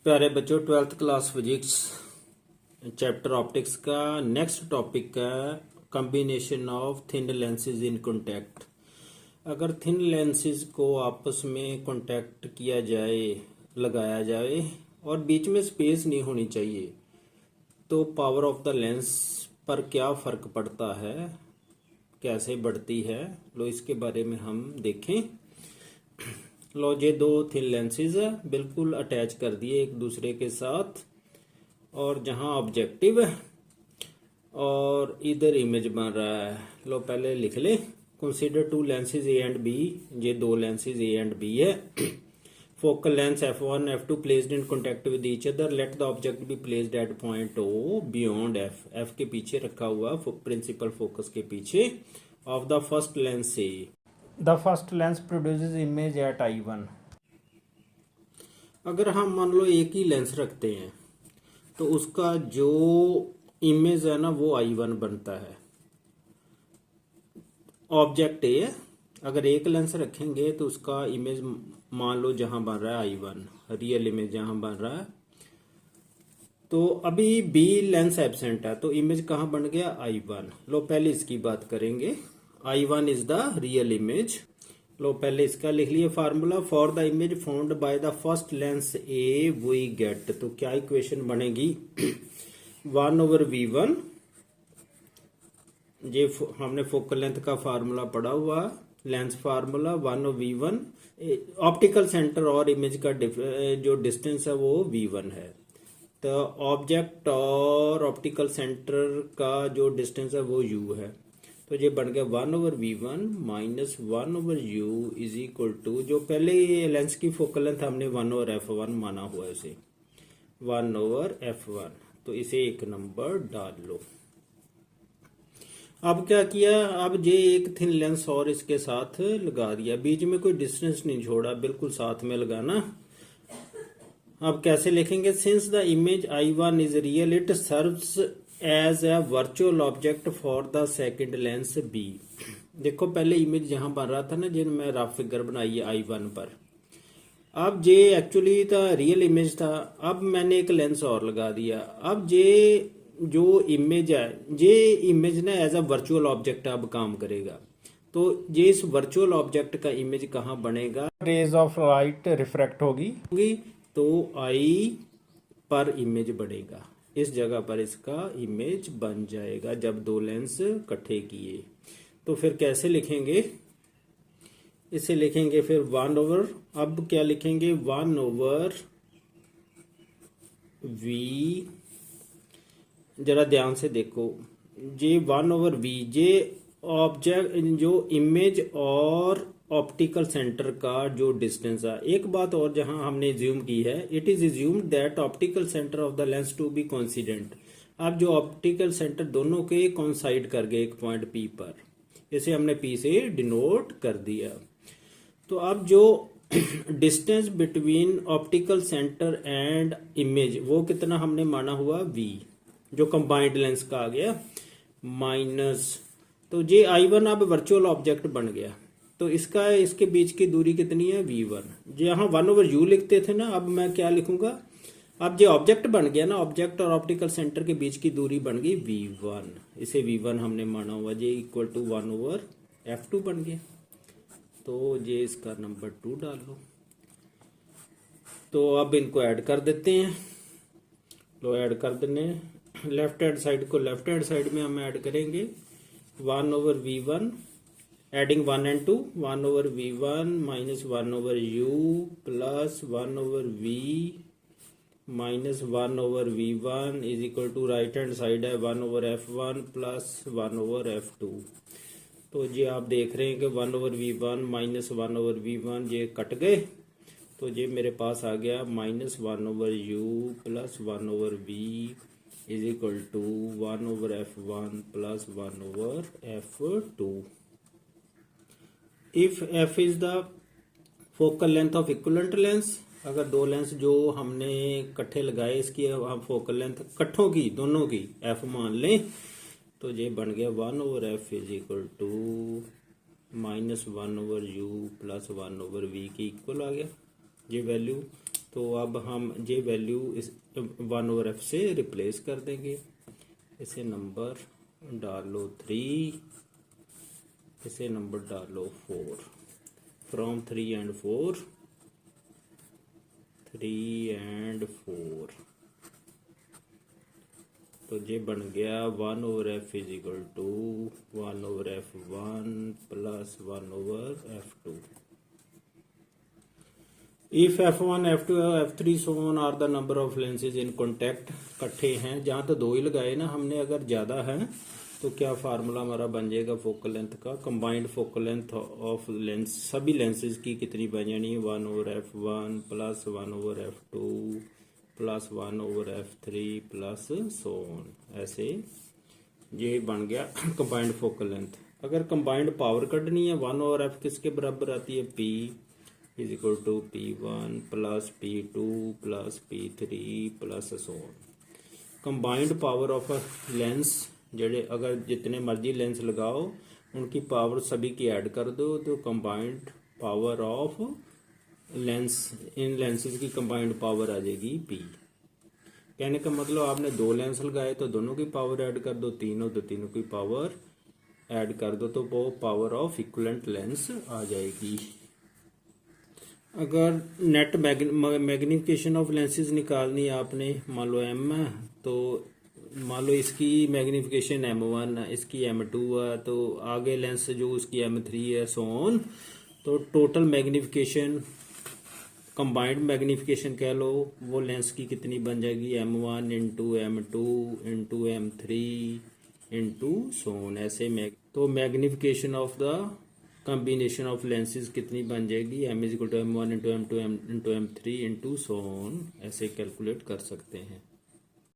प्यारे बच्चों, 12th class physics chapter optics का नेक्स्ट टॉपिक है combination of thin lenses in contact. अगर थिन लेंसेज को आपस में कॉन्टैक्ट किया जाए, लगाया जाए और बीच में स्पेस नहीं होनी चाहिए, तो पावर ऑफ द लेंस पर क्या फ़र्क पड़ता है, कैसे बढ़ती है, लो इसके बारे में हम देखें। लो ये दो थिन लेंसेज है, बिल्कुल अटैच कर दिए एक दूसरे के साथ, और जहां ऑब्जेक्टिव है और इधर इमेज बन रहा है। लो पहले लिख ले, consider two lenses A and B. ये दो लेंसेज ए एंड बी है। Focal lens f1 f2 placed in contact with each other. Let the object be placed at point O beyond f के पीछे रखा हुआ प्रिंसिपल फोकस के पीछे of the first lens से। The first lens produces image at I1। अगर हम मान लो एक ही लेंस रखते हैं तो उसका जो इमेज है ना वो I1 बनता है। ऑब्जेक्ट ए है, अगर एक लेंस रखेंगे तो उसका इमेज मान लो जहां बन रहा है I1, रियल इमेज जहां बन रहा है। तो अभी बी लेंस एब्सेंट है तो इमेज कहां बन गया I1। लो पहले इसकी बात करेंगे। I1 is the real image. लो पहले इसका लिख लिए formula. For the image found by the first lens a we get, तो क्या इक्वेशन बनेगी 1/V1। ये हमने फोकल लेंथ का फार्मूला पढ़ा हुआ, lens formula 1/V1। Optical centre और इमेज का जो डिस्टेंस है वो V1 है। तो ऑब्जेक्ट और ऑप्टिकल सेंटर का जो डिस्टेंस है वो U है। तो ये बन गया 1/V1 minus 1/U is equal to, जो पहले लेंस की फोकल लेंथ हमने 1/f1 माना हुआ है, उसे 1/f1। तो इसे एक नंबर डाल लो। अब क्या किया, अब ये एक थिन लेंस और इसके साथ लगा दिया, बीच में कोई डिस्टेंस नहीं छोड़ा, बिल्कुल साथ में लगाना। अब कैसे लिखेंगे, since the image I1 is real it serves as a virtual object for the second lens B। देखो पहले इमेज जहां बन रहा था ना, जिन में रफ फिगर बनाई है I1 पर, अब ये एक्चुअली था रियल इमेज था। अब मैंने एक लेंस और लगा दिया। अब ये जो इमेज है, ये इमेज ना एज अ वर्चुअल ऑब्जेक्ट अब काम करेगा। तो ये इस वर्चुअल ऑब्जेक्ट का इमेज कहाँ बनेगा, रेज ऑफ लाइट रिफ्रैक्ट होगी तो I पर इमेज बढ़ेगा, इस जगह पर इसका इमेज बन जाएगा जब दो लेंस इकट्ठे किए। तो फिर कैसे लिखेंगे, इसे लिखेंगे फिर 1/, अब क्या लिखेंगे 1/V। जरा ध्यान से देखो, ये 1/V, ये ऑब्जेक्ट जो इमेज और ऑप्टिकल सेंटर का जो डिस्टेंस है। एक बात और जहां हमने ज्यूम की है, it is assumed that optical centre of the lens to be coincident. अब जो ऑप्टिकल सेंटर दोनों के कोइंसाइड कर गए एक पॉइंट P पर, इसे हमने P से डिनोट कर दिया। तो अब जो distance between optical centre and image वो कितना हमने माना हुआ V, जो कंबाइंड लेंस का आ गया माइनस। तो ये I1 अब वर्चुअल ऑब्जेक्ट बन गया, तो इसका इसके बीच की दूरी कितनी है V1। जहां 1/U लिखते थे ना, अब मैं क्या लिखूंगा, अब ये ऑब्जेक्ट बन गया ना, ऑब्जेक्ट और ऑप्टिकल सेंटर के बीच की दूरी बन गई V1। इसे V1 हमने माना हुआ, ये इक्वल टू 1/f2 बन गया। तो ये इसका नंबर 2 डाल लो। तो अब इनको ऐड कर देते हैं। लो ऐड कर देने, लेफ्ट हैंड साइड को लेफ्ट हैंड साइड में हम ऐड करेंगे 1/V1, adding 1 and 2, 1/V1 minus 1/U plus 1/V minus 1/V1 is equal to right hand side है 1/f1 प्लस 1/f2। तो ये आप देख रहे हैं कि 1/V1 माइनस 1/V1 ये कट गए, तो ये मेरे पास आ गया minus 1/U plus 1/V is equal to 1/f1 plus 1/f2। If f is the focal length of equivalent lens, अगर दो लेंस जो हमने इकट्ठे लगाए इसकी हम फोकल लेंथ इकट्ठों की दोनों की f मान लें, तो ये बन गया 1/f is equal to minus 1/U plus 1/V की इक्वल आ गया ये वैल्यू। तो अब हम ये वैल्यू इस 1/f से रिप्लेस कर देंगे। इसे नंबर डालो 3, इसे नंबर डालो 4, फ्रॉम 3 and 4, 3 and 4, तो ये बन गया 1/f is equal to 1/f1 plus 1/f2। If f1 f2 f3 so on are the number of lenses in contact, इकट्ठे हैं, जहाँ तो 2 ही लगाए ना हमने, अगर ज़्यादा है तो क्या फार्मूला हमारा बन जाएगा फोकल लेंथ का, combined focal length of lens सभी लेंसेज की कितनी बन जानी है, 1/f1 plus 1/f2 plus 1/f3 plus so on. ऐसे ये बन गया कंबाइंड फोकल लेंथ। अगर कंबाइंड पावर कढ़नी है 1/f किसके बराबर आती है, P is equal to P1 plus P2 plus P3 plus so on. Combined power of a lens, जेडे अगर जितने मर्जी लेंस लगाओ उनकी पावर सभी की ऐड कर दो तो combined power of lens, in lenses की कंबाइंड पावर आ जाएगी P। कहने का मतलब आपने 2 लेंस लगाए तो दोनों की पावर ऐड कर दो, 3 हो तो तीनों की पावर ऐड कर दो, तो वो पावर ऑफ इक्विवेलेंट लेंस आ जाएगी। अगर नेट मैग्निफिकेशन ऑफ लेंसेज निकालनी है आपने, मान लो M है, तो मान लो इसकी मैग्निफिकेशन M1 है, इसकी M2 है, तो आगे लेंस जो उसकी M3 है, सो ऑन। तो टोटल मैग्निफिकेशन, कंबाइंड मैग्निफिकेशन कह लो, वो लेंस की कितनी बन जाएगी, M1 into M2 into M3 into so on. ऐसे तो magnification of the combination of lenses कितनी बन जाएगी, M is equal to M1 into M2 into M3 into so on. ऐसे कैलकुलेट कर सकते हैं।